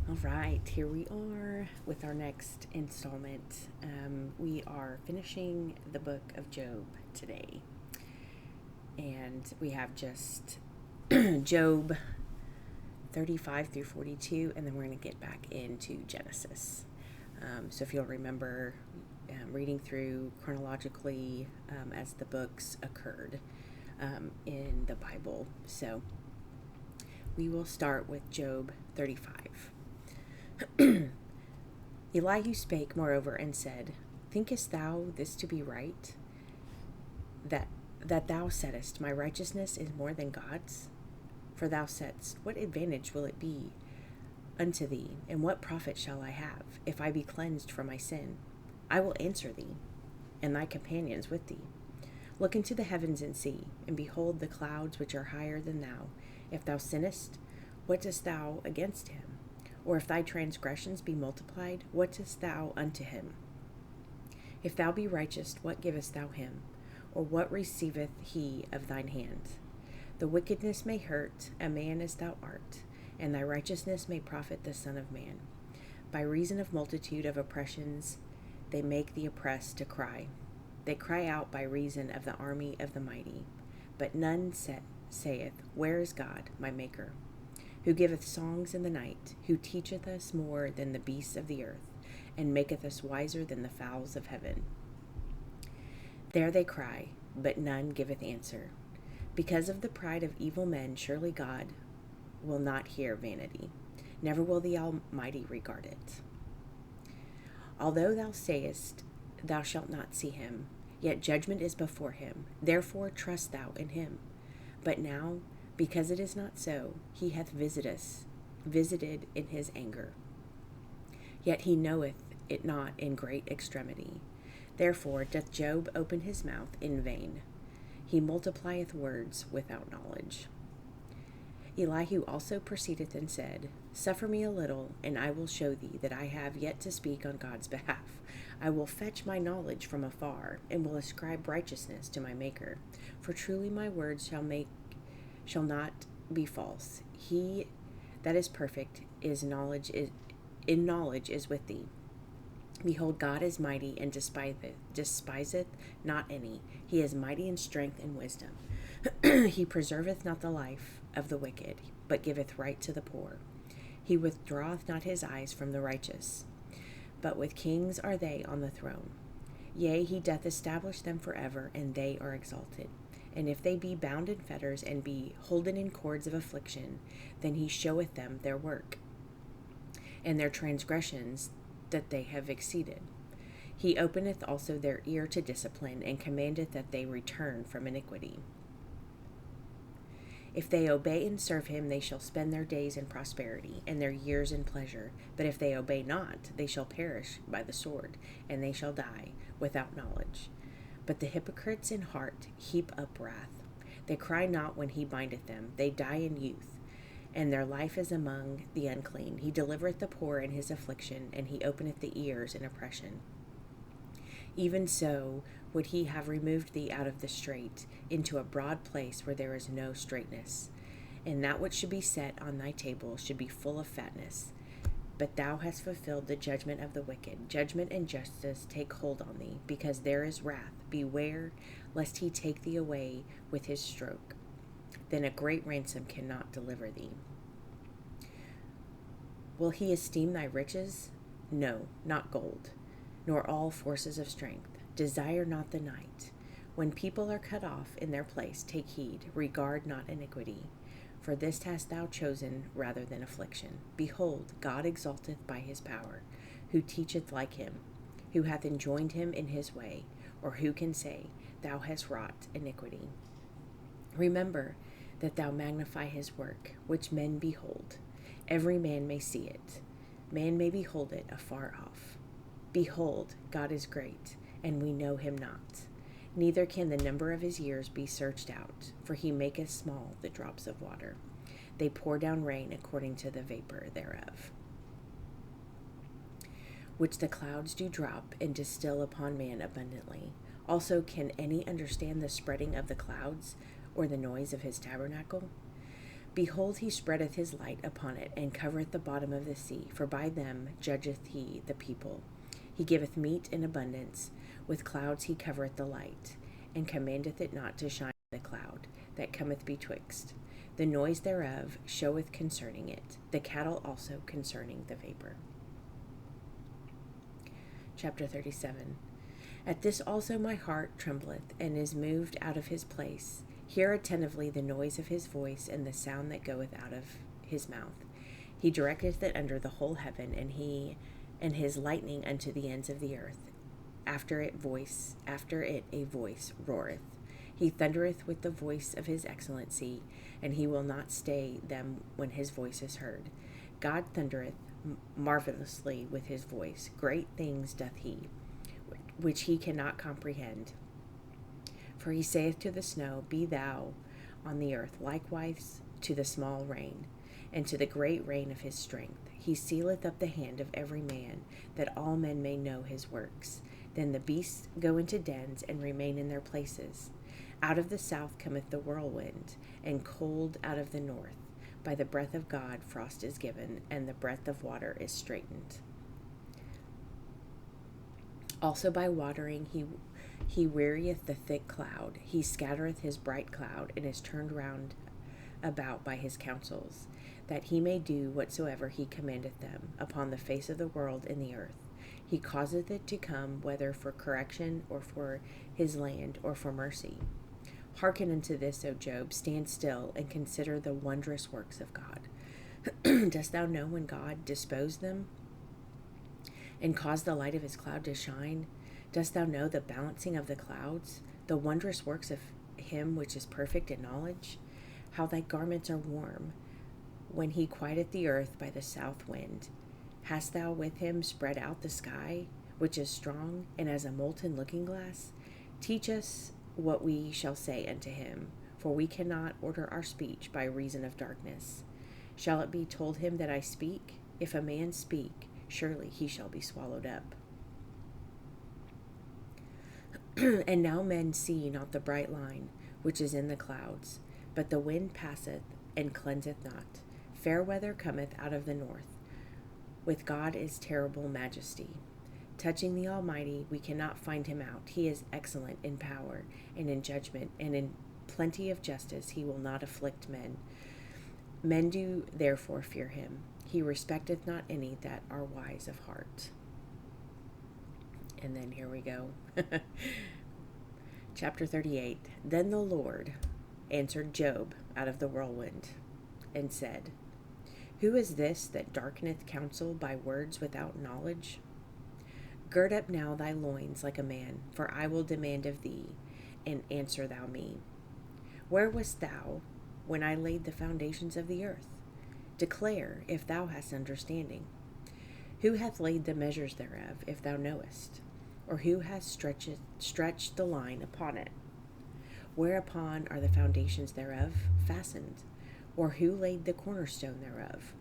All right, here we are with our next installment. We are finishing the book of Job today, and we have just Job 35 through 42, and then we're going to get back into Genesis. So, if you'll remember, reading through chronologically as the books occurred in the Bible. So, we will start with Job 35. Elihu spake moreover and said, Thinkest thou this to be right, that thou saidst, My righteousness is more than God's? For thou saidst, What advantage will it be unto thee, and what profit shall I have, if I be cleansed from my sin? I will answer thee, and thy companions with thee. Look into the heavens and see, and behold the clouds which are higher than thou. If thou sinnest, what dost thou against him? Or if thy transgressions be multiplied, what dost thou unto him? If thou be righteous, what givest thou him? Or what receiveth he of thine hand? The wickedness may hurt a man as thou art, and thy righteousness may profit the Son of Man. By reason of multitude of oppressions, they make the oppressed to cry. They cry out by reason of the army of the mighty. But none saith, Where is God, my Maker? Who giveth songs in the night, who teacheth us more than the beasts of the earth, and maketh us wiser than the fowls of heaven. There they cry, but none giveth answer. Because of the pride of evil men, surely God will not hear vanity, never will the Almighty regard it. Although thou sayest, Thou shalt not see him, yet judgment is before him, therefore trust thou in him. But now, because it is not so, he hath visited in his anger. Yet he knoweth it not in great extremity. Therefore doth Job open his mouth in vain. He multiplieth words without knowledge. Elihu also proceedeth and said, Suffer me a little, and I will show thee that I have yet to speak on God's behalf. I will fetch my knowledge from afar, and will ascribe righteousness to my Maker. For truly my words shall not be false. He that is perfect in knowledge is with thee. Behold, God is mighty and despiseth not any. He is mighty in strength and wisdom. He preserveth not the life of the wicked, but giveth right to the poor. He withdraweth not his eyes from the righteous, but with kings are they on the throne. Yea, he doth establish them forever, and they are exalted. And if they be bound in fetters, and be holden in cords of affliction, then he showeth them their work, and their transgressions that they have exceeded. He openeth also their ear to discipline, and commandeth that they return from iniquity. If they obey and serve him, they shall spend their days in prosperity, and their years in pleasure. But if they obey not, they shall perish by the sword, and they shall die without knowledge. But the hypocrites in heart heap up wrath. They cry not when he bindeth them. They die in youth, and their life is among the unclean. He delivereth the poor in his affliction, and he openeth the ears in oppression. Even so would he have removed thee out of the strait, into a broad place where there is no straightness. And that which should be set on thy table should be full of fatness. But thou hast fulfilled the judgment of the wicked. Judgment and justice take hold on thee, because there is wrath. Beware, lest he take thee away with his stroke. Then a great ransom cannot deliver thee. Will he esteem thy riches? No, not gold, nor all forces of strength. Desire not the night. When people are cut off in their place, take heed, regard not iniquity. For this hast thou chosen rather than affliction. Behold, God exalteth by his power. Who teacheth like him? Who hath enjoined him in his way? Or who can say, Thou hast wrought iniquity? Remember that thou magnify his work, which men behold. Every man may see it. Man may behold it afar off. Behold, God is great, and we know him not. Neither can the number of his years be searched out, for he maketh small the drops of water. They pour down rain according to the vapor thereof, which the clouds do drop and distill upon man abundantly. Also can any understand the spreading of the clouds, or the noise of his tabernacle? Behold, he spreadeth his light upon it, and covereth the bottom of the sea, for by them judgeth he the people. He giveth meat in abundance, with clouds he covereth the light, and commandeth it not to shine in the cloud that cometh betwixt. The noise thereof showeth concerning it, the cattle also concerning the vapor. Chapter 37. At this also my heart trembleth, and is moved out of his place. Hear attentively the noise of his voice, and the sound that goeth out of his mouth. He directeth it under the whole heaven, and his lightning unto the ends of the earth. After it a voice roareth. He thundereth with the voice of his excellency, and he will not stay them when his voice is heard. God thundereth marvelously with his voice. Great things doth he, which he cannot comprehend. For he saith to the snow, Be thou on the earth, likewise to the small rain, and to the great rain of his strength. He sealeth up the hand of every man, that all men may know his works. Then the beasts go into dens, and remain in their places. Out of the south cometh the whirlwind, and cold out of the north. By the breath of God frost is given, and the breath of water is straitened. Also by watering he wearieth the thick cloud. He scattereth his bright cloud, and is turned round about by his counsels, that he may do whatsoever he commandeth them upon the face of the world in the earth. He causeth it to come, whether for correction, or for his land, or for mercy. Hearken unto this, O Job, stand still, and consider the wondrous works of God. Dost thou know when God disposed them, and caused the light of his cloud to shine? Dost thou know the balancing of the clouds, the wondrous works of him which is perfect in knowledge? How thy garments are warm, when he quieteth the earth by the south wind. Hast thou with him spread out the sky, which is strong, and as a molten looking glass? Teach us what we shall say unto him, for we cannot order our speech by reason of darkness. Shall it be told him that I speak? If a man speak, surely he shall be swallowed up. And now men see not the bright line which is in the clouds, but the wind passeth and cleanseth not. Fair weather cometh out of the north. With God is terrible majesty. Touching the Almighty, we cannot find him out. He is excellent in power and in judgment, and in plenty of justice he will not afflict men. Men do therefore fear him. He respecteth not any that are wise of heart. And then here we go. Chapter 38. Then the Lord answered Job out of the whirlwind, and said, Who is this that darkeneth counsel by words without knowledge? Gird up now thy loins like a man, for I will demand of thee, and answer thou me. Where wast thou when I laid the foundations of the earth? Declare, if thou hast understanding. Who hath laid the measures thereof, if thou knowest? Or who hath stretched the line upon it? Whereupon are the foundations thereof fastened? Or who laid the cornerstone thereof?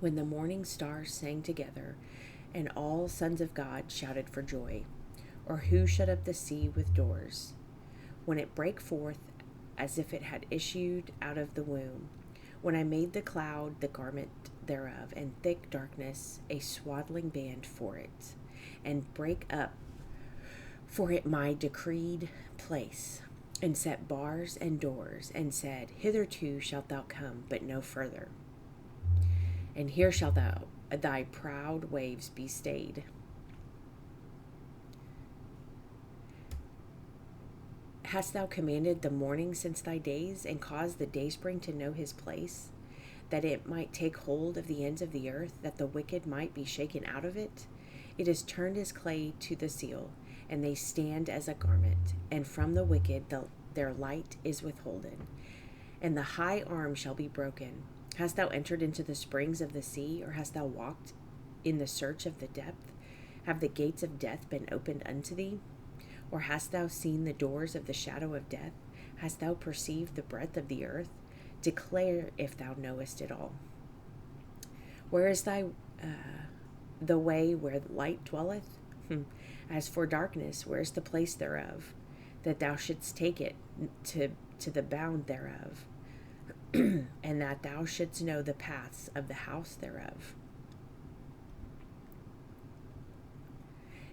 When the morning stars sang together, and all sons of God shouted for joy? Or who shut up the sea with doors? When it brake forth as if it had issued out of the womb? When I made the cloud the garment thereof, and thick darkness a swaddling band for it, and brake up for it my decreed place, and set bars and doors, and said, Hitherto shalt thou come, but no further. And here shall thy proud waves be stayed. Hast thou commanded the morning since thy days, and caused the dayspring to know his place, that it might take hold of the ends of the earth, that the wicked might be shaken out of it? It is turned as clay to the seal, and they stand as a garment, and from the wicked their light is withholden, and the high arm shall be broken. Hast thou entered into the springs of the sea, or hast thou walked in the search of the depth? Have the gates of death been opened unto thee? Or hast thou seen the doors of the shadow of death? Hast thou perceived the breadth of the earth? Declare, if thou knowest it all. Where is the way where light dwelleth? As for darkness, where is the place thereof, that thou shouldst take it to the bound thereof? and that thou shouldst know the paths of the house thereof.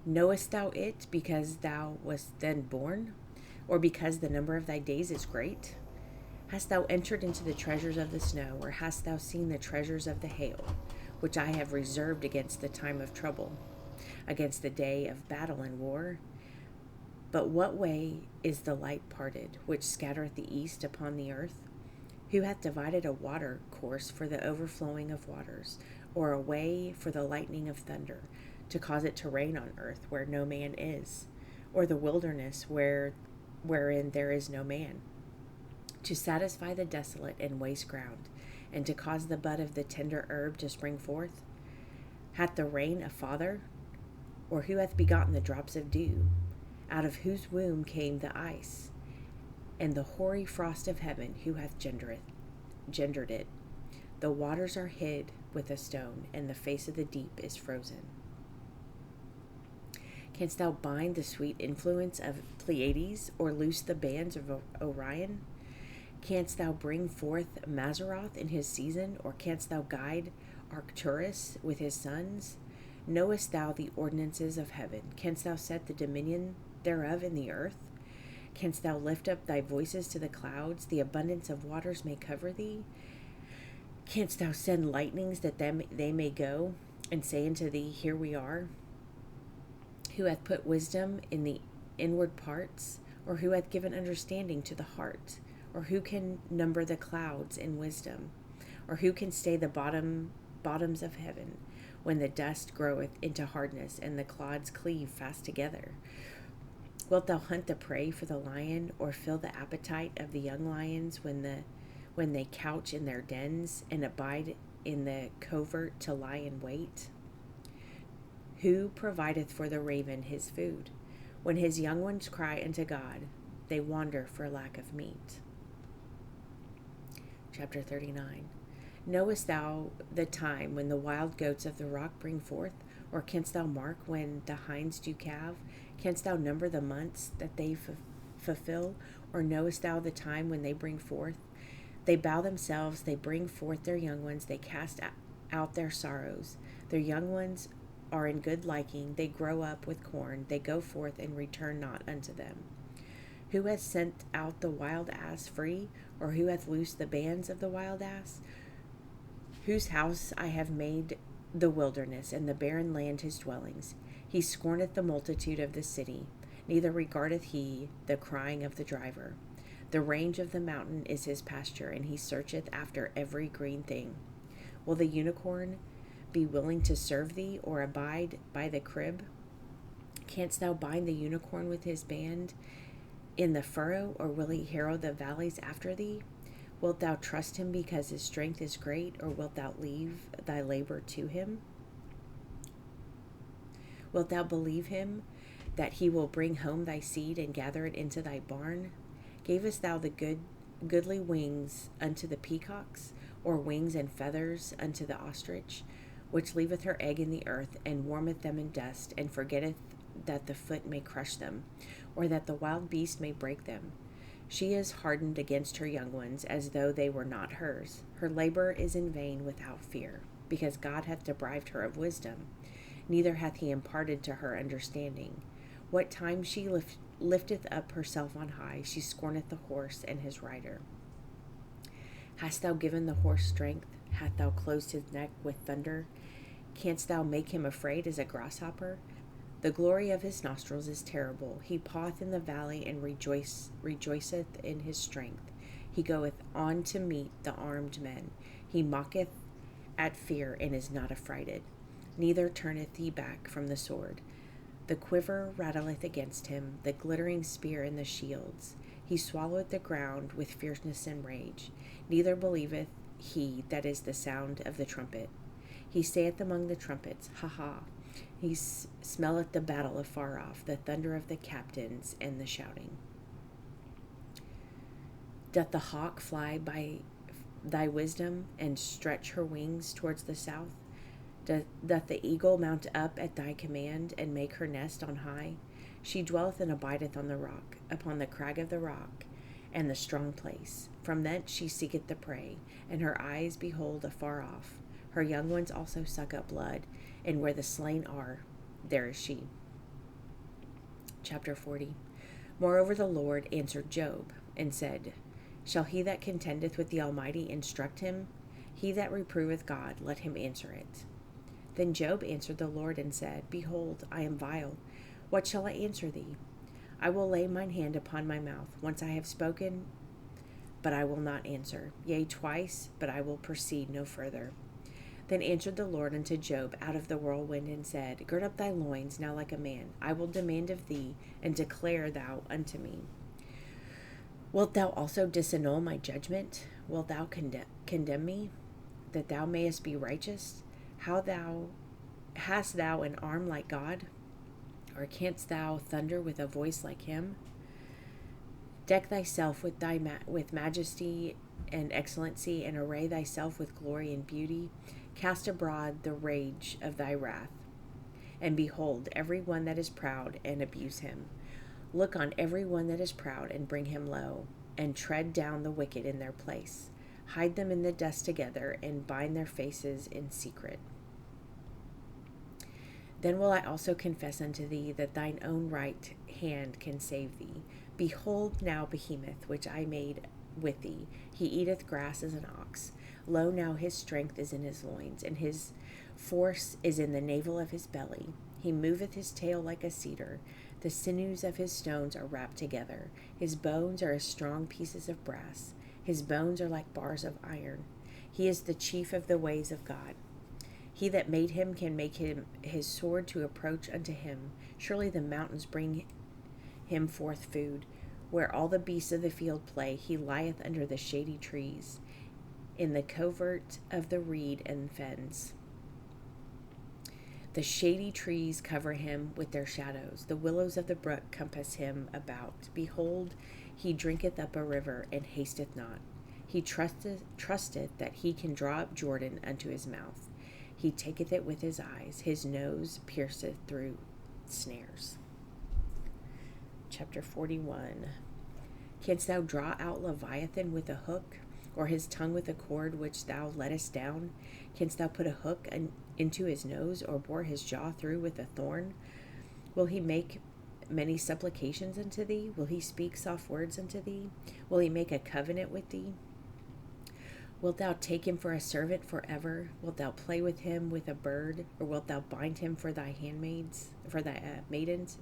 Knowest thou it because thou wast then born, or because the number of thy days is great? Hast thou entered into the treasures of the snow, or hast thou seen the treasures of the hail, which I have reserved against the time of trouble, against the day of battle and war? But what way is the light parted, which scattereth the east upon the earth? Who hath divided a water course for the overflowing of waters, or a way for the lightning of thunder, to cause it to rain on earth where no man is, or the wilderness wherein there is no man, to satisfy the desolate and waste ground, and to cause the bud of the tender herb to spring forth? Hath the rain a father? Or who hath begotten the drops of dew? Out of whose womb came the ice, and the hoary frost of heaven? Who hath gendered it? The waters are hid with a stone, and the face of the deep is frozen. Canst thou bind the sweet influence of Pleiades, or loose the bands of Orion? Canst thou bring forth Mazzaroth in his season, or canst thou guide Arcturus with his sons? Knowest thou the ordinances of heaven? Canst thou set the dominion thereof in the earth? Canst thou lift up thy voices to the clouds? The abundance of waters may cover thee. Canst thou send lightnings that they may go, and say unto thee, Here we are? Who hath put wisdom in the inward parts? Or who hath given understanding to the heart? Or who can number the clouds in wisdom? Or who can stay the bottoms of heaven, when the dust groweth into hardness, and the clods cleave fast together? Wilt thou hunt the prey for the lion, or fill the appetite of the young lions when they couch in their dens, and abide in the covert to lie in wait? Who provideth for the raven his food? When his young ones cry unto God, they wander for lack of meat. Chapter 39. Knowest thou the time when the wild goats of the rock bring forth? Or canst thou mark when the hinds do calve? Canst thou number the months that they fulfill? Or knowest thou the time when they bring forth? They bow themselves, they bring forth their young ones, they cast out their sorrows. Their young ones are in good liking, they grow up with corn, they go forth and return not unto them. Who hath sent out the wild ass free? Or who hath loosed the bands of the wild ass? Whose house I have made the wilderness, and the barren land his dwellings. He scorneth the multitude of the city, neither regardeth he the crying of the driver. The range of the mountain is his pasture, and he searcheth after every green thing. Will the unicorn be willing to serve thee, or abide by the crib? Canst thou bind the unicorn with his band in the furrow, or will he harrow the valleys after thee? Wilt thou trust him because his strength is great, or wilt thou leave thy labor to him? Wilt thou believe him that he will bring home thy seed and gather it into thy barn? Gavest thou the goodly wings unto the peacocks, or wings and feathers unto the ostrich, which leaveth her egg in the earth, and warmeth them in dust, and forgetteth that the foot may crush them, or that the wild beast may break them? She is hardened against her young ones, as though they were not hers. Her labor is in vain without fear, because God hath deprived her of wisdom, neither hath he imparted to her understanding. What time she lifteth up herself on high, she scorneth the horse and his rider. Hast thou given the horse strength? Hast thou closed his neck with thunder? Canst thou make him afraid as a grasshopper? The glory of his nostrils is terrible. He paweth in the valley, and rejoiceth in his strength. He goeth on to meet the armed men. He mocketh at fear, and is not affrighted, neither turneth he back from the sword. The quiver rattleth against him, the glittering spear and the shields. He swalloweth the ground with fierceness and rage. Neither believeth he that is the sound of the trumpet. He saith among the trumpets, Ha ha! He smelleth the battle afar off, the thunder of the captains and the shouting. Doth the hawk fly by thy wisdom, and stretch her wings towards the south? Doth the eagle mount up at thy command, and make her nest on high? She dwelleth and abideth on the rock, upon the crag of the rock, and the strong place. From thence she seeketh the prey, and her eyes behold afar off. Her young ones also suck up blood, and where the slain are, there is she. Chapter 40. Moreover the Lord answered Job, and said, Shall he that contendeth with the Almighty instruct him? He that reproveth God, let him answer it. Then Job answered the Lord, and said, Behold, I am vile. What shall I answer thee? I will lay mine hand upon my mouth. Once I have spoken, but I will not answer. Yea, twice, but I will proceed no further. Then answered the Lord unto Job out of the whirlwind, and said, Gird up thy loins now like a man. I will demand of thee, and declare thou unto me. Wilt thou also disannul my judgment? Wilt thou condemn me, that thou mayest be righteous? Hast thou an arm like God? Or canst thou thunder with a voice like him? Deck thyself with majesty and excellency, and array thyself with glory and beauty. Cast abroad the rage of thy wrath, and behold every one that is proud, and abuse him. Look on every one that is proud, and bring him low, and tread down the wicked in their place. Hide them in the dust together, and bind their faces in secret. Then will I also confess unto thee that thine own right hand can save thee. Behold now Behemoth, which I made with thee. He eateth grass as an ox. Lo, now his strength is in his loins, and his force is in the navel of his belly. He moveth his tail like a cedar. The sinews of his stones are wrapped together. His bones are as strong pieces of brass. His bones are like bars of iron. He is the chief of the ways of God. He that made him can make him his sword to approach unto him. Surely the mountains bring him forth food. Where all the beasts of the field play, he lieth under the shady trees, in the covert of the reed and fens. The shady trees cover him with their shadows. The willows of the brook compass him about. Behold, he drinketh up a river, and hasteth not. He trusteth that he can draw up Jordan unto his mouth. He taketh it with his eyes. His nose pierceth through snares. Chapter 41. Canst thou draw out Leviathan with a hook, or his tongue with a cord which thou lettest down? Canst thou put a hook into his nose, or bore his jaw through with a thorn? Will he make many supplications unto thee? Will he speak soft words unto thee? Will he make a covenant with thee? Wilt thou take him for a servant forever? Wilt thou play with him with a bird, or wilt thou bind him for thy maidens?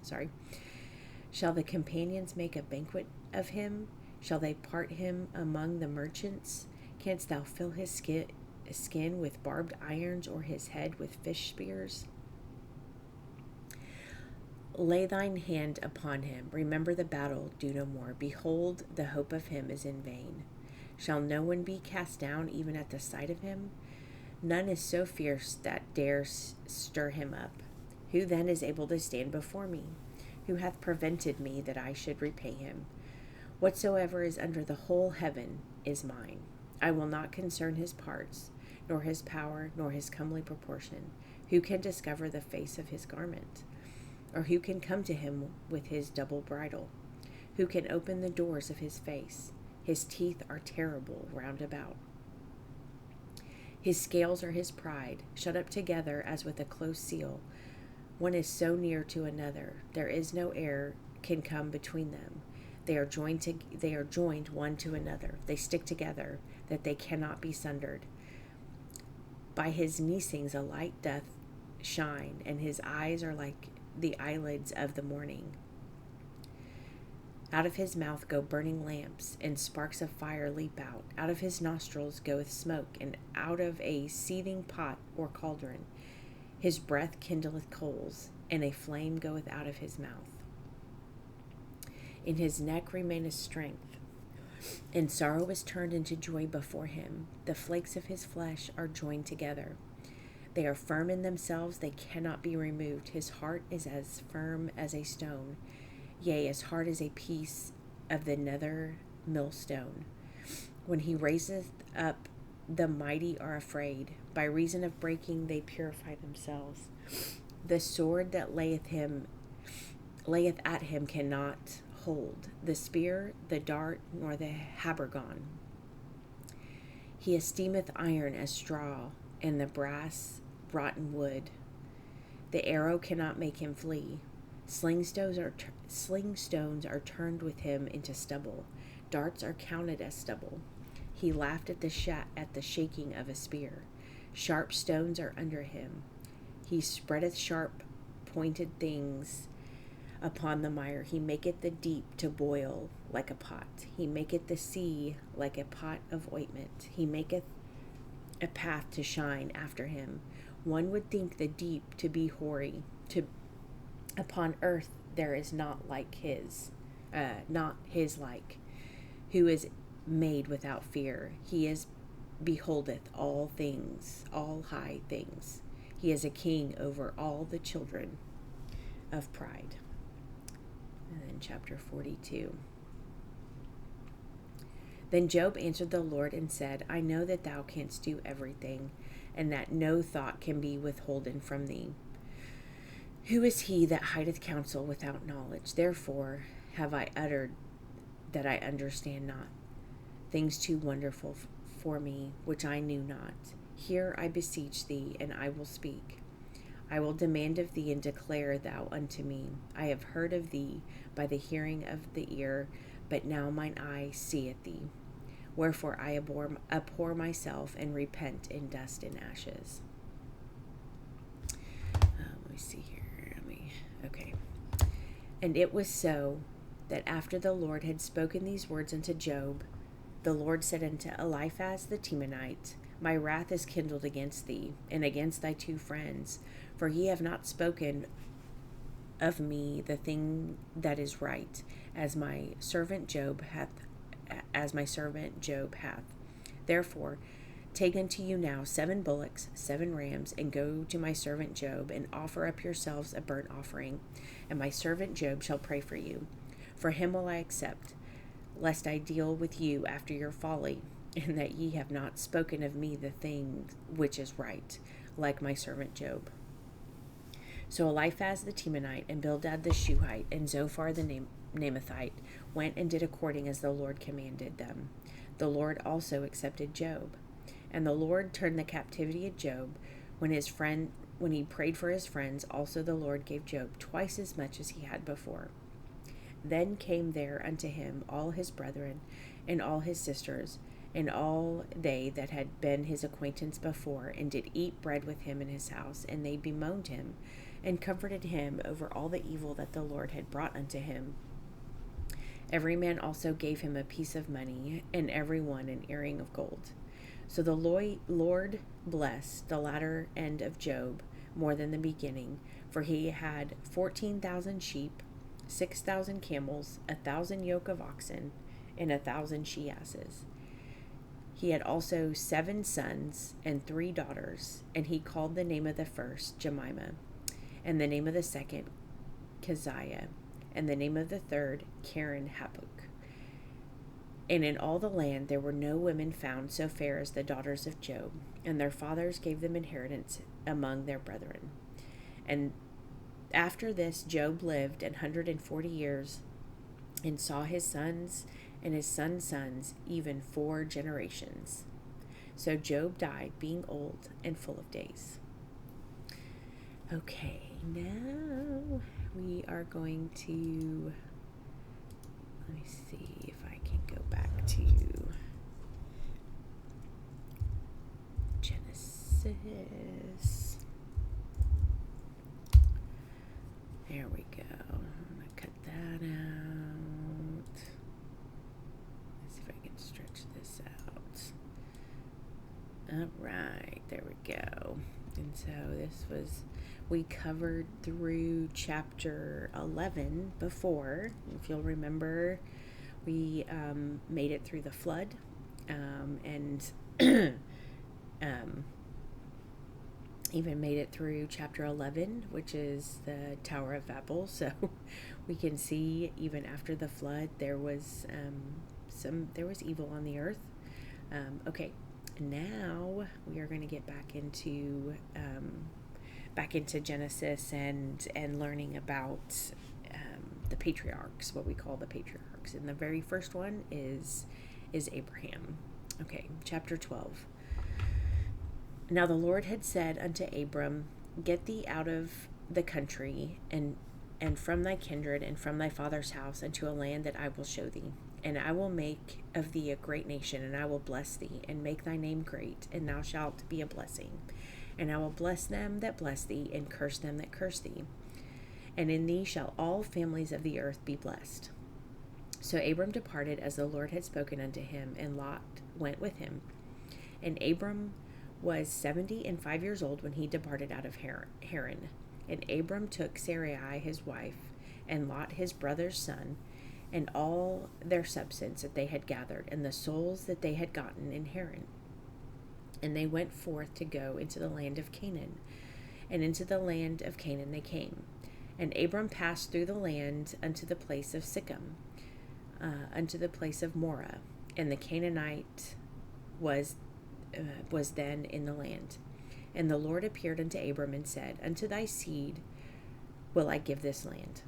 Shall the companions make a banquet of him? Shall they part him among the merchants? Canst thou fill his skin with barbed irons, or his head with fish spears? Lay thine hand upon him. Remember the battle, do no more. Behold, the hope of him is in vain. Shall no one be cast down even at the sight of him? None is so fierce that dares stir him up. Who then is able to stand before me? Who hath prevented me that I should repay him? Whatsoever is under the whole heaven is mine. I will not concern his parts, nor his power, nor his comely proportion. Who can discover the face of his garment? Or who can come to him with his double bridle? Who can open the doors of his face? His teeth are terrible round about. His scales are his pride, shut up together as with a close seal. One is so near to another, there is no air can come between them. They are joined one to another. They stick together, that they cannot be sundered. By his neesings a light doth shine, and his eyes are like the eyelids of the morning. Out of his mouth go burning lamps, and sparks of fire leap out. Out of his nostrils goeth smoke, and out of a seething pot or cauldron. His breath kindleth coals, and a flame goeth out of his mouth. In his neck remaineth strength, and sorrow is turned into joy before him. The flakes of his flesh are joined together. They are firm in themselves, they cannot be removed. His heart is as firm as a stone, yea, as hard as a piece of the nether millstone. When he raiseth up, the mighty are afraid. By reason of breaking, they purify themselves. The sword that layeth at him cannot hold the spear, the dart, nor the habergeon. He esteemeth iron as straw, and the brass rotten wood. The arrow cannot make him flee. Sling stones are turned with him into stubble. Darts are counted as stubble. He laughed at the shaking of a spear. Sharp stones are under him. He spreadeth sharp pointed things upon the mire. He maketh the deep to boil like a pot. He maketh the sea like a pot of ointment. He maketh a path to shine after him. One would think the deep to be hoary. Upon earth there is not his like, who is made without fear. He beholdeth all things, all high things. He is a king over all the children of pride. And then chapter 42. Then Job answered the Lord and said, I know that thou canst do everything, and that no thought can be withholden from thee. Who is he that hideth counsel without knowledge? Therefore have I uttered that I understand not, things too wonderful for me, which I knew not. Hear, I beseech thee, and I will speak. I will demand of thee, and declare thou unto me. I have heard of thee by the hearing of the ear, but now mine eye seeth thee. Wherefore I abhor myself, and repent in dust and ashes. Let me see here. Okay. And it was so, that after the Lord had spoken these words unto Job, the Lord said unto Eliphaz the Temanite, My wrath is kindled against thee, and against thy two friends, for ye have not spoken of me the thing that is right, as my servant Job hath. Therefore, take unto you now 7 bullocks, 7 rams, and go to my servant Job, and offer up yourselves a burnt offering, and my servant Job shall pray for you. For him will I accept, lest I deal with you after your folly, and that ye have not spoken of me the thing which is right, like my servant Job. So Eliphaz the Temanite, and Bildad the Shuhite, and Zophar the Naamathite went and did according as the Lord commanded them. The Lord also accepted Job. And the Lord turned the captivity of Job. When he prayed for his friends, also the Lord gave Job twice as much as he had before. Then came there unto him all his brethren, and all his sisters, and all they that had been his acquaintance before, and did eat bread with him in his house, and they bemoaned him, and comforted him over all the evil that the Lord had brought unto him. Every man also gave him a piece of money, and every one an earring of gold. So the Lord blessed the latter end of Job more than the beginning, for he had 14,000 sheep, 6,000 camels, 1,000 yoke of oxen, and 1,000 she-asses. He had also 7 sons and 3 daughters, and he called the name of the first Jemimah, and the name of the second Keziah, and the name of the third Karen Hapuk. And in all the land there were no women found so fair as the daughters of Job, and their fathers gave them inheritance among their brethren. And after this Job lived 140 years, and saw his sons and his sons' sons, even 4 generations. So Job died, being old and full of days. Okay, now we are going to, let me see if I can go back to Genesis. There we go. I'm going to cut that out. Let's see if I can stretch this out. All right, there we go. And so we covered through chapter 11 before. If you'll remember, we made it through the flood, and even made it through chapter 11, which is the Tower of Babel. So we can see even after the flood there was evil on the earth. Okay, now we are going to get back into Genesis and learning about the patriarchs, what we call the patriarchs. And the very first one is Abraham. Okay, chapter 12. Now the Lord had said unto Abram, Get thee out of the country, and from thy kindred, and from thy father's house, unto a land that I will show thee. And I will make of thee a great nation, and I will bless thee, and make thy name great, and thou shalt be a blessing. And I will bless them that bless thee, and curse them that curse thee. And in thee shall all families of the earth be blessed. So Abram departed as the Lord had spoken unto him, and Lot went with him. And Abram was 75 years old when he departed out of Haran. And Abram took Sarai his wife, and Lot his brother's son, and all their substance that they had gathered, and the souls that they had gotten in Haran. And they went forth to go into the land of Canaan. And into the land of Canaan they came. And Abram passed through the land unto the place of Sichem, unto the place of Morah. And the Canaanite was then in the land. And the Lord appeared unto Abram and said, Unto thy seed will I give this land.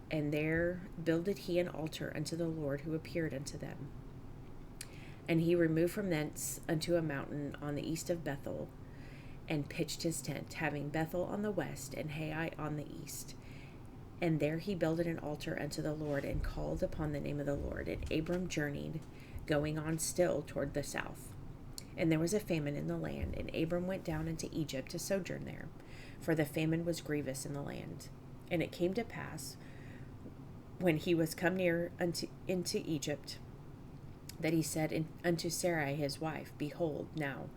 And there builded he an altar unto the Lord who appeared unto them. And he removed from thence unto a mountain on the east of Bethel, and pitched his tent, having Bethel on the west, and Hai on the east. And there he builded an altar unto the Lord, and called upon the name of the Lord. And Abram journeyed, going on still toward the south. And there was a famine in the land, and Abram went down into Egypt to sojourn there, for the famine was grievous in the land. And it came to pass, when he was come near into Egypt, that he said unto Sarai his wife, Behold, now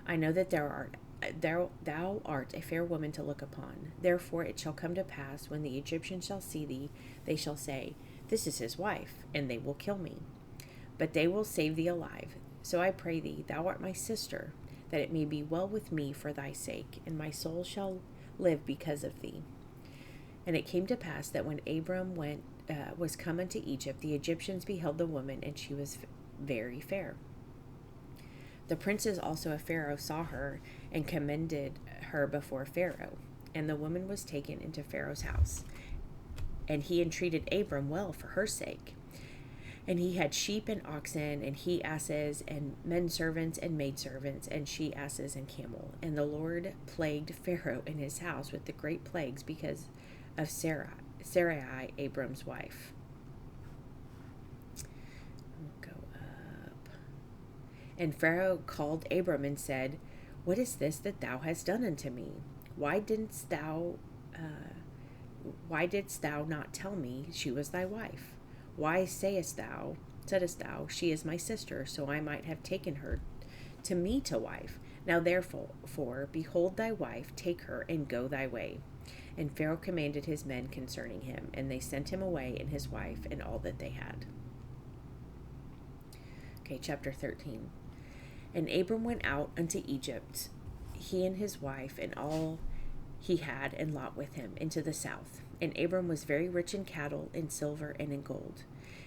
I know that thou art a fair woman to look upon. Therefore it shall come to pass, when the Egyptians shall see thee, they shall say, This is his wife, and they will kill me. But they will save thee alive. So I pray thee, thou art my sister, that it may be well with me for thy sake, and my soul shall live because of thee. And it came to pass that when Abram was come unto Egypt, the Egyptians beheld the woman, and she was very fair. The princes also of Pharaoh saw her, and commended her before Pharaoh. And the woman was taken into Pharaoh's house. And he entreated Abram well for her sake. And he had sheep and oxen, and he asses, and men servants, and maidservants, and she asses, and camel. And the Lord plagued Pharaoh in his house with the great plagues because of Sarai, Abram's wife. We'll go up. And Pharaoh called Abram and said, What is this that thou hast done unto me? Why didst thou not tell me she was thy wife? Why saidst thou, She is my sister, so I might have taken her to me to wife? Now therefore, behold thy wife, take her, and go thy way. And Pharaoh commanded his men concerning him, and they sent him away, and his wife, and all that they had. Okay, chapter 13. And Abram went out unto Egypt, he and his wife, and all he had, and Lot with him, into the south. And Abram was very rich in cattle, in silver, and in gold.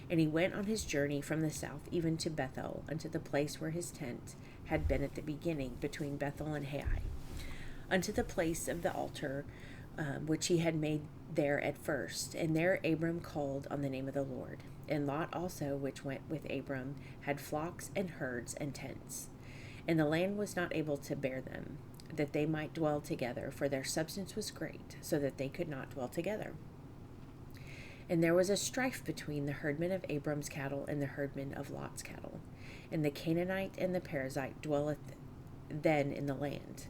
And he went on his journey from the south even to Bethel, unto the place where his tent had been at the beginning, between Bethel and Hai, unto the place of the altar which he had made there at first. And there Abram called on the name of the Lord. And Lot also, which went with Abram, had flocks and herds and tents. And the land was not able to bear them, that they might dwell together, for their substance was great, so that they could not dwell together. And there was a strife between the herdmen of Abram's cattle and the herdmen of Lot's cattle. And the Canaanite and the Perizzite dwelleth then in the land.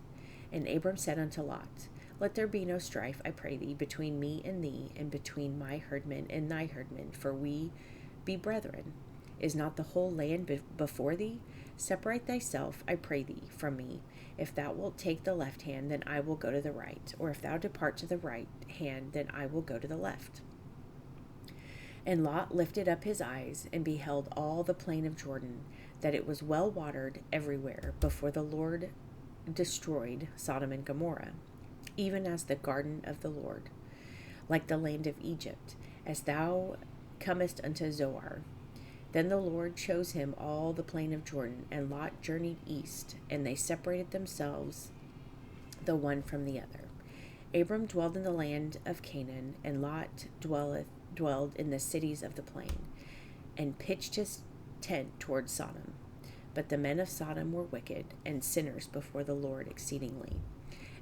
And Abram said unto Lot, Let there be no strife, I pray thee, between me and thee, and between my herdmen and thy herdmen, for we be brethren. Is not the whole land before thee? Separate thyself, I pray thee, from me. If thou wilt take the left hand, then I will go to the right. Or if thou depart to the right hand, then I will go to the left. And Lot lifted up his eyes, and beheld all the plain of Jordan, that it was well watered everywhere, before the Lord destroyed Sodom and Gomorrah, even as the garden of the Lord, like the land of Egypt, as thou comest unto Zoar. Then the Lord chose him all the plain of Jordan, and Lot journeyed east, and they separated themselves the one from the other. Abram dwelled in the land of Canaan, and Lot dwelled in the cities of the plain, and pitched his tent toward Sodom. But the men of Sodom were wicked and sinners before the Lord exceedingly.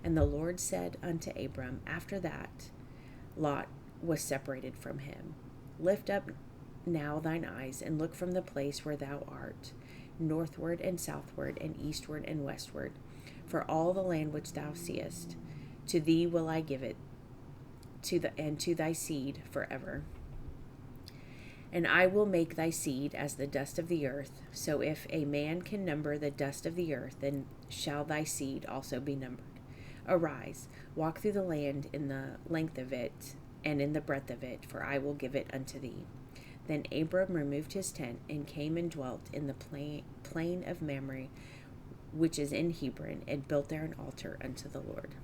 And the Lord said unto Abram, after that Lot was separated from him, lift up now thine eyes, and look from the place where thou art, northward and southward, and eastward and westward. For all the land which thou seest, to thee will I give it, and to thy seed forever. And I will make thy seed as the dust of the earth. So if a man can number the dust of the earth, then shall thy seed also be numbered. Arise, walk through the land in the length of it, and in the breadth of it, for I will give it unto thee. Then Abram removed his tent, and came and dwelt in the plain of Mamre, which is in Hebron, and built there an altar unto the Lord.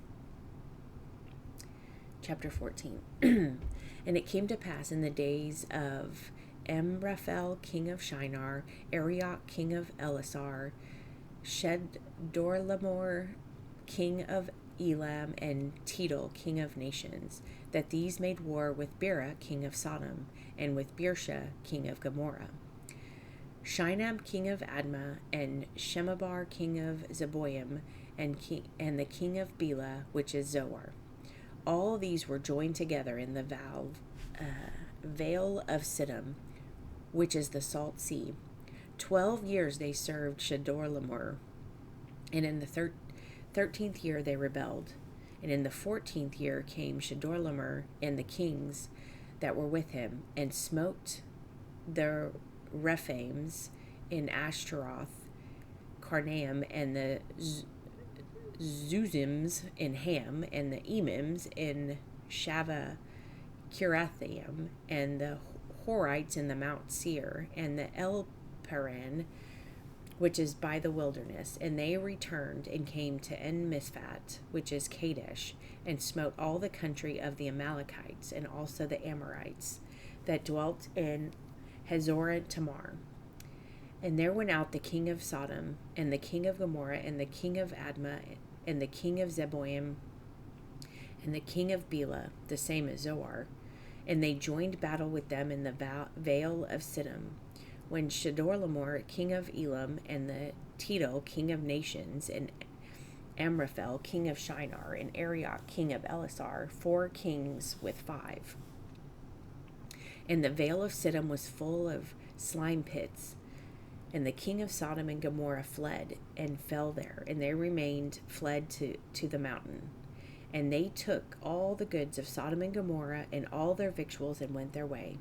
Chapter 14. And it came to pass in the days of Amraphel king of Shinar, Arioch king of Elasar, Chedorlaomer king of Elam, and Tidal king of nations, that these made war with Bera king of Sodom, and with Birsha king of Gomorrah, Shinab king of Admah, and Shemabar king of Zeboim, and the king of Bela, which is Zoar. All these were joined together in the vale of Siddim, which is the salt sea. 12 years they served Chedorlaomer, and in the 13th year they rebelled. And in the 14th year came Chedorlaomer and the kings that were with him, and smote the Rephaims in Ashtaroth, Karnaim, and the Zuzims in Ham, and the Emims in Shava Kirathaim, and the Horites in the Mount Seir, and the Elparan, which is by the wilderness. And they returned and came to En-Mishpat, which is Kadesh, and smote all the country of the Amalekites, and also the Amorites that dwelt in Hazoret Tamar. And there went out the king of Sodom, and the king of Gomorrah, and the king of Admah, and the king of Zeboim, and the king of Bela, the same as Zoar, and they joined battle with them in the vale of Siddim, when Chedorlaomer king of Elam, and the Tidal king of nations, and Amraphel king of Shinar, and Arioch king of Elasar, 4 kings with 5. And the vale of Siddim was full of slime pits. And the king of Sodom and Gomorrah fled and fell there, and they fled to the mountain. And they took all the goods of Sodom and Gomorrah and all their victuals, and went their way.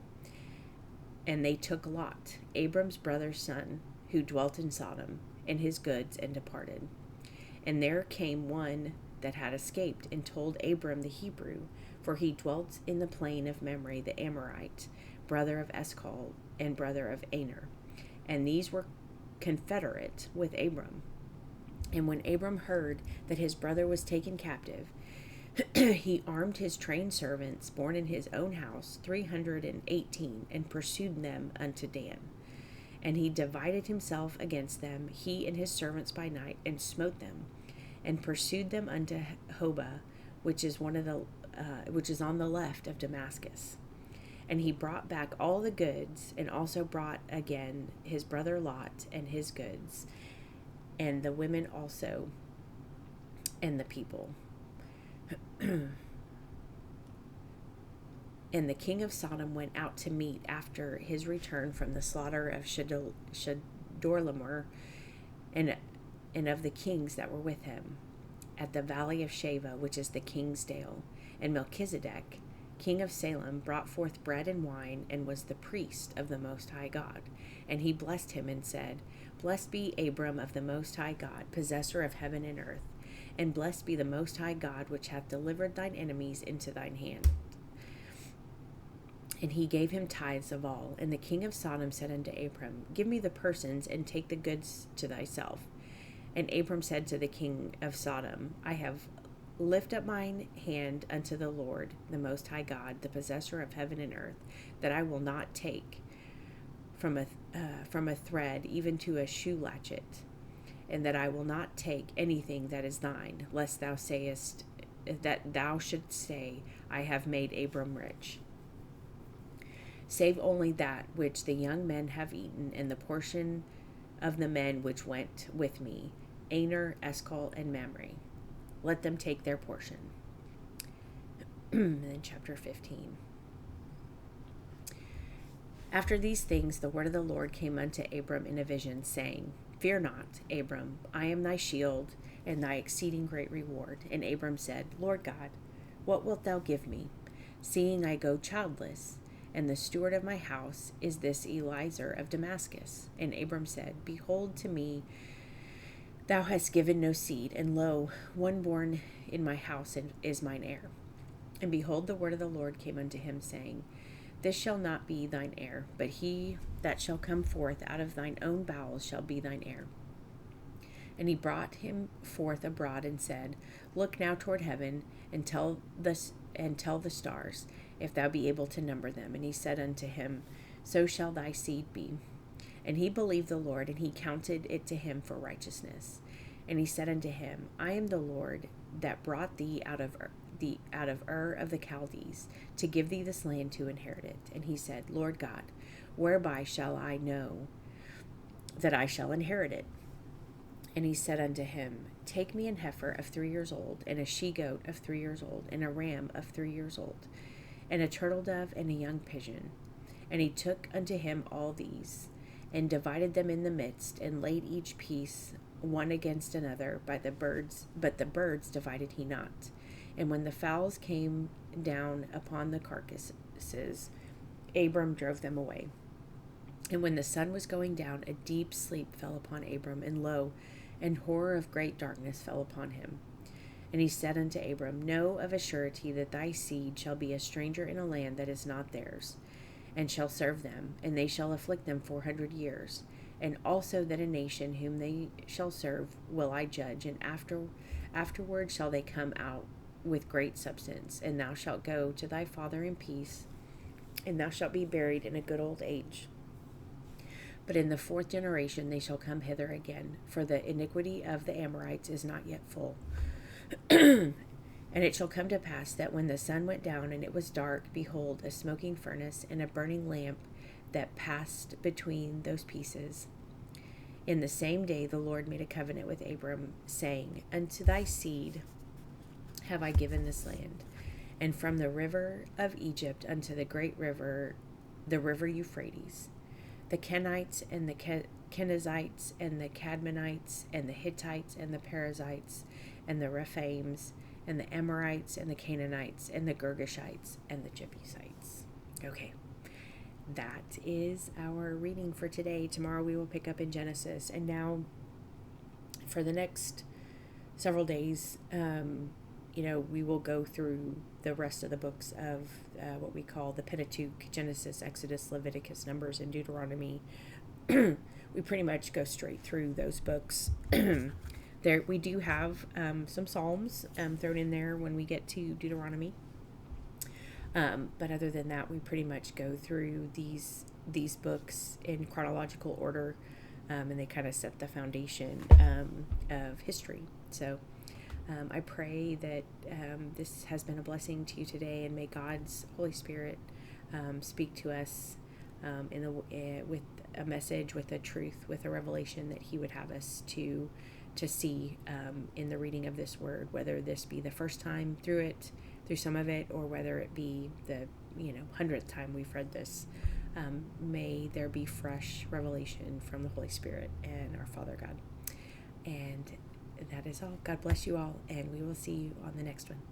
And they took Lot, Abram's brother's son, who dwelt in Sodom, and his goods, and departed. And there came one that had escaped, and told Abram the Hebrew, for he dwelt in the plain of Mamre the Amorite, brother of Eshcol, and brother of Aner. And these were confederate with Abram. And when Abram heard that his brother was taken captive, he armed his trained servants, born in his own house, 318, and pursued them unto Dan. And he divided himself against them, he and his servants by night, and smote them, and pursued them unto Hobah, which is on the left of Damascus. And he brought back all the goods, and also brought again his brother Lot and his goods, and the women also, and the people. And the king of Sodom went out to meet after his return from the slaughter of Chedorlaomer, and of the kings that were with him, at the valley of Sheva, which is the king's dale. And Melchizedek, king of Salem, brought forth bread and wine, and was the priest of the Most High God. And he blessed him, and said, Blessed be Abram of the Most High God, possessor of heaven and earth. And blessed be the Most High God, which hath delivered thine enemies into thine hand. And he gave him tithes of all. And the king of Sodom said unto Abram, Give me the persons, and take the goods to thyself. And Abram said to the king of Sodom, I have lift up mine hand unto the Lord, the Most High God, the possessor of heaven and earth, that I will not take from a thread even to a shoe latchet, and that I will not take anything that is thine, lest thou shouldst say, I have made Abram rich. save only that which the young men have eaten, and the portion of the men which went with me, Aner, Eshcol, and Mamre. Let them take their portion. And then chapter 15. After these things, the word of the Lord came unto Abram in a vision, saying, Fear not, Abram, I am thy shield and thy exceeding great reward. And Abram said, Lord God, what wilt thou give me, seeing I go childless? And the steward of my house is this Eliezer of Damascus. And Abram said, Behold, to me thou hast given no seed, and lo, one born in my house is mine heir. And behold, the word of the Lord came unto him, saying, This shall not be thine heir, but he that shall come forth out of thine own bowels shall be thine heir. And he brought him forth abroad and said, Look now toward heaven, and tell the stars, if thou be able to number them. And he said unto him, So shall thy seed be. And he believed the Lord, and he counted it to him for righteousness. And he said unto him, I am the Lord that brought thee out of Ur of the Chaldees, to give thee this land to inherit it. And he said, Lord God, whereby shall I know that I shall inherit it? And he said unto him, Take me an heifer of 3 years old, and a she-goat of 3 years old, and a ram of 3 years old, and a turtle dove, and a young pigeon. And he took unto him all these, and divided them in the midst, and laid each piece one against another but the birds divided he not. And when the fowls came down upon the carcasses, Abram drove them away. And when the sun was going down, a deep sleep fell upon Abram, and lo, an horror of great darkness fell upon him. And he said unto Abram, Know of a surety that thy seed shall be a stranger in a land that is not theirs, and shall serve them, and they shall afflict them 400 years. And also that a nation whom they shall serve will I judge, and afterward shall they come out with great substance. And thou shalt go to thy father in peace, and thou shalt be buried in a good old age. But in the 4th generation they shall come hither again, for the iniquity of the Amorites is not yet full. And it shall come to pass that when the sun went down and it was dark, behold, a smoking furnace and a burning lamp that passed between those pieces. In the same day the Lord made a covenant with Abram, saying, Unto thy seed have I given this land, and from the river of Egypt unto the great river, the river Euphrates, the Kenites and the Kenizzites and the Cadmonites and the Hittites and the Perizzites and the Rephaims and the Amorites and the Canaanites and the Girgashites and the Jebusites. Okay, that is our reading for today. Tomorrow we will pick up in Genesis. And now for the next several days, we will go through the rest of the books of what we call the Pentateuch: Genesis, Exodus, Leviticus, Numbers, and Deuteronomy. We pretty much go straight through those books. There, we do have some Psalms thrown in there when we get to Deuteronomy. But other than that, we pretty much go through these books in chronological order, and they kind of set the foundation of history. So I pray that this has been a blessing to you today, and may God's Holy Spirit speak to us with a message, with a truth, with a revelation that He would have us to see in the reading of this word, whether this be the first time through some of it, or whether it be the 100th time we've read this. May there be fresh revelation from the Holy Spirit and our Father God. And that is all. God bless you all, and we will see you on the next one.